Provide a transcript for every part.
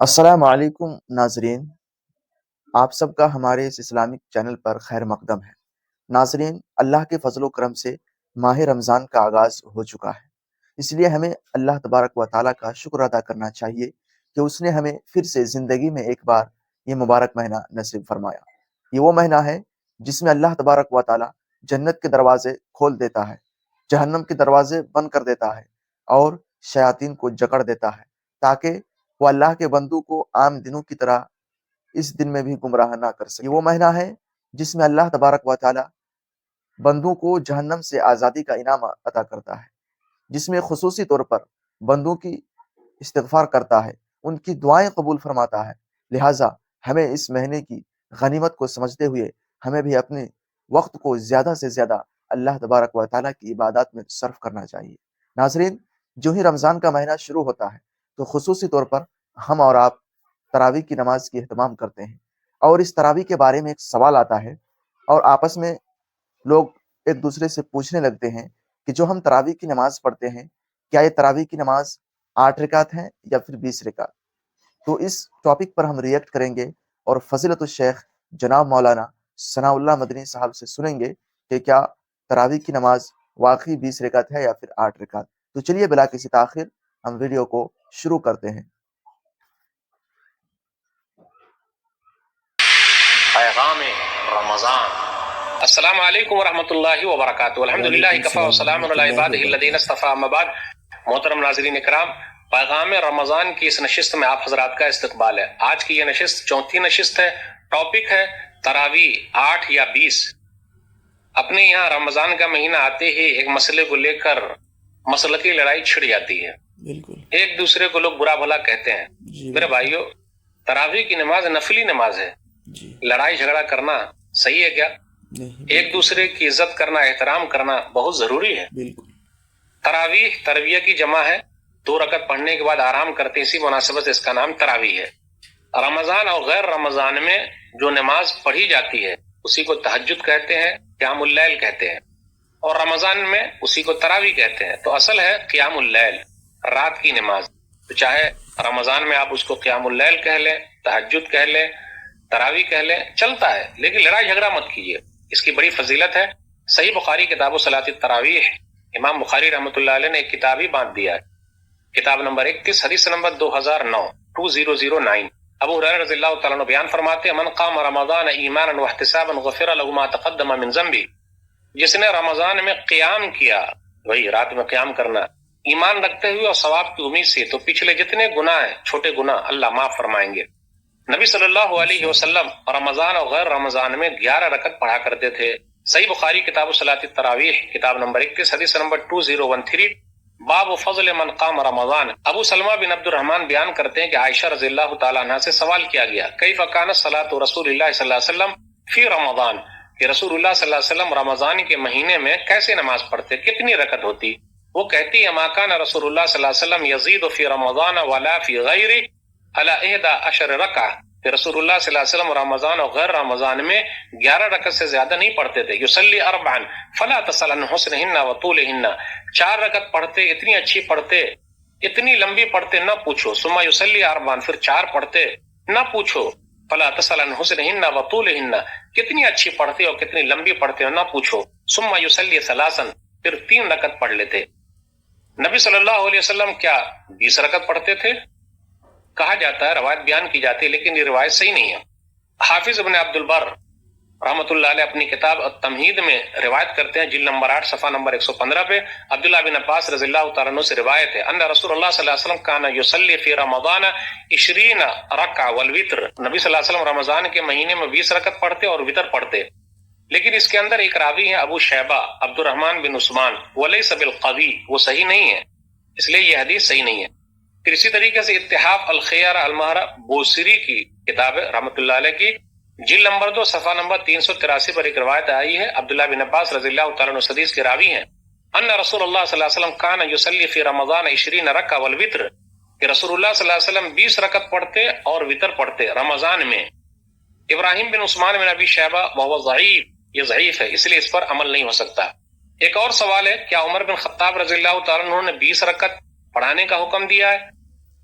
السلام علیکم ناظرین، آپ سب کا ہمارے اس اسلامک چینل پر خیر مقدم ہے۔ ناظرین، اللہ کے فضل و کرم سے ماہ رمضان کا آغاز ہو چکا ہے، اس لیے ہمیں اللہ تبارک و تعالیٰ کا شکر ادا کرنا چاہیے کہ اس نے ہمیں پھر سے زندگی میں ایک بار یہ مبارک مہینہ نصیب فرمایا۔ یہ وہ مہینہ ہے جس میں اللہ تبارک و تعالیٰ جنت کے دروازے کھول دیتا ہے، جہنم کے دروازے بند کر دیتا ہے اور شیاطین کو جکڑ دیتا ہے، تاکہ وہ اللہ کے بندوں کو عام دنوں کی طرح اس دن میں بھی گمراہ نہ کر سکے۔ یہ وہ مہینہ ہے جس میں اللہ تبارک و تعالی بندوں کو جہنم سے آزادی کا انعام عطا کرتا ہے، جس میں خصوصی طور پر بندوں کی استغفار کرتا ہے، ان کی دعائیں قبول فرماتا ہے۔ لہٰذا ہمیں اس مہینے کی غنیمت کو سمجھتے ہوئے ہمیں بھی اپنے وقت کو زیادہ سے زیادہ اللہ تبارک و تعالیٰ کی عبادات میں صرف کرنا چاہیے۔ ناظرین، جو ہی رمضان کا مہینہ شروع ہوتا ہے تو خصوصی طور پر ہم اور آپ تراویح کی نماز کی اہتمام کرتے ہیں، اور اس تراویح کے بارے میں ایک سوال آتا ہے اور آپس میں لوگ ایک دوسرے سے پوچھنے لگتے ہیں کہ جو ہم تراویح کی نماز پڑھتے ہیں، کیا یہ تراویح کی نماز 8 رکعت ہیں یا پھر 20 رکعت؟ تو اس ٹاپک پر ہم ریئیکٹ کریں گے اور فضیلت الشیخ جناب مولانا ثناء اللہ مدنی صاحب سے سنیں گے کہ کیا تراویح کی نماز واقعی 20 رکعت ہے یا پھر 8 رکعت۔ تو چلیے بلا کسی تاخیر ہم ویڈیو کو شروع کرتے ہیں۔ پیغام رمضان۔ السلام علیکم ورحمۃ اللہ وبرکاتہ۔ الحمدللہ کفا وسلام علی عبادہ الذین اصطفیٰ، اما بعد۔ محترم ناظرین اکرام، پیغام رمضان کی اس نشست میں آپ حضرات کا استقبال ہے۔ آج کی یہ نشست 34 نشست ہے۔ ٹاپک ہے تراویح 8 یا 20۔ اپنے یہاں رمضان کا مہینہ آتے ہی ایک مسئلے کو لے کر مسلکی لڑائی چھڑ جاتی ہے، بالکل ایک دوسرے کو لوگ برا بھلا کہتے ہیں۔ میرے بھائیو، تراویح کی نماز نفلی نماز ہے، جی لڑائی جھگڑا کرنا صحیح ہے کیا؟ نہیں ایک دوسرے کی عزت کرنا، احترام کرنا بہت ضروری ہے۔ بالکل تراویح ترویہ کی جمع ہے، 2 رکعت پڑھنے کے بعد آرام کرتے، اسی مناسبت سے اس کا نام تراویح ہے۔ رمضان اور غیر رمضان میں جو نماز پڑھی جاتی ہے اسی کو تہجد کہتے ہیں، قیام اللیل کہتے ہیں، اور رمضان میں اسی کو تراویح کہتے ہیں۔ تو اصل ہے قیام اللیل، رات کی نماز۔ تو چاہے رمضان میں آپ اس کو قیام اللیل کہہ لیں، تہجد کہہ لیں، تراویح کہہ لیں، چلتا ہے، لیکن لڑائی جھگڑا مت کیجیے۔ اس کی بڑی فضیلت ہے۔ صحیح بخاری کتاب و صلاۃ التراویح، امام بخاری رحمۃ اللہ علیہ نے ایک کتاب ہی باندھ دیا ہے، کتاب نمبر 31، حدیث نمبر 2009 ابو ہریرہ رضی اللہ تعالیٰ عنہ بیان فرماتے ہیں، من قام رمضان ایمانا واحتسابا غفر له ما تقدم من ذنبه، جس نے رمضان میں قیام کیا، وہی رات میں قیام کرنا، ایمان رکھتے ہوئے اور ثواب کی امید سے، تو پچھلے جتنے گناہ ہیں، چھوٹے گناہ اللہ معاف فرمائیں گے۔ نبی صلی اللہ علیہ وسلم رمضان اور غیر رمضان میں 11 رکعت پڑھا کرتے تھے۔ صحیح بخاری کتاب صلاۃ التراویح، کتاب نمبر 31، حدیث نمبر 2013، باب فضل من قام رمضان۔ ابو سلمہ بن عبد الرحمن بیان کرتے ہیں کہ عائشہ رضی اللہ تعالیٰ عنہ سے سوال کیا گیا، کیف کانت صلاۃ رسول اللہ صلی اللہ علیہ وسلم فی رمضان، کہ رسول اللہ صلی اللہ علیہ وسلم رمضان کے مہینے میں کیسے نماز پڑھتے، کتنی رکعت ہوتی؟ وہ کہتی ہے، ما کان رسول اللہ صلی اللہ علیہ وسلم یزید فی رمضان ولا فی غیرہ علی 11 رکعہ، کہ رسول اللہ صلی اللہ علیہ وسلم رمضان اور غیر رمضان میں 11 رکعت سے زیادہ نہیں پڑھتے تھے۔ یصلی 4 فلا تسأل عن حسنہن وطولہن، 4 رکعت پڑھتے، اتنی اچھی پڑھتے، اتنی لمبی پڑھتے، نہ پوچھو۔ ثم یصلی 4، پھر 4 پڑھتے، نہ پوچھو۔ فلا تسأل عن حسنہن وطولہن، کتنی اچھی پڑھتے اور کتنی لمبی پڑھتے، نہ پوچھو۔ ثم یصلی 3، پھر 3 رکعت پڑھ لیتے۔ نبی صلی اللہ علیہ وسلم کیا 20 رکعت پڑھتے تھے؟ کہا جاتا ہے، روایت بیان کی جاتی ہے، لیکن یہ روایت صحیح نہیں ہے۔ حافظ ابن عبد البر رحمۃ اللہ علیہ اپنی کتاب التمہید میں روایت کرتے ہیں، جلد نمبر 8، صفحہ نمبر 115 پہ، عبداللہ بن عباس رضی اللہ تعالیٰ عنہ سے روایت ہے، ان رسول اللہ صلی اللہ علیہ وسلم کان یصلی فی رمضان 20 رکعہ والوتر، نبی صلی اللہ علیہ وسلم رمضان کے مہینے میں 20 رکعت پڑھتے اور وتر پڑھتے۔ لیکن اس کے اندر ایک راوی ہے ابو شیبہ عبد الرحمن بن عثمان، ولیس بالقوی، وہ صحیح نہیں ہے، اس لیے یہ حدیث صحیح نہیں ہے۔ پھر اسی طریقے سے اتحاف الخیار المہرہ بوسری کی کتاب ہے رحمۃ اللہ علیہ کی، جلد نمبر 2، صفحہ نمبر 383 پر ایک روایت آئی ہے، عبداللہ بن عباس رضی اللہ تعالیٰ عنہ حدیث کے راوی ہیں، ان رسول اللہ صلی اللہ علیہ وسلم کان یصلی فی رمضان 20 رکعہ والوتر، کہ رسول اللہ صلی اللہ علیہ وسلم 20 رکعت پڑھتے اور وتر پڑھتے رمضان میں۔ ابراہیم بن عثمان بن ابی شیبہ وہو ضعیف، یہ ضعیف ہے، اس لیے اس پر عمل نہیں ہو سکتا۔ ایک اور سوال ہے، کیا عمر بن خطاب رضی اللہ تعالیٰ عنہ نے 20 رکعت پڑھانے کا حکم دیا ہے؟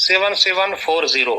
7740,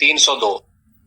302,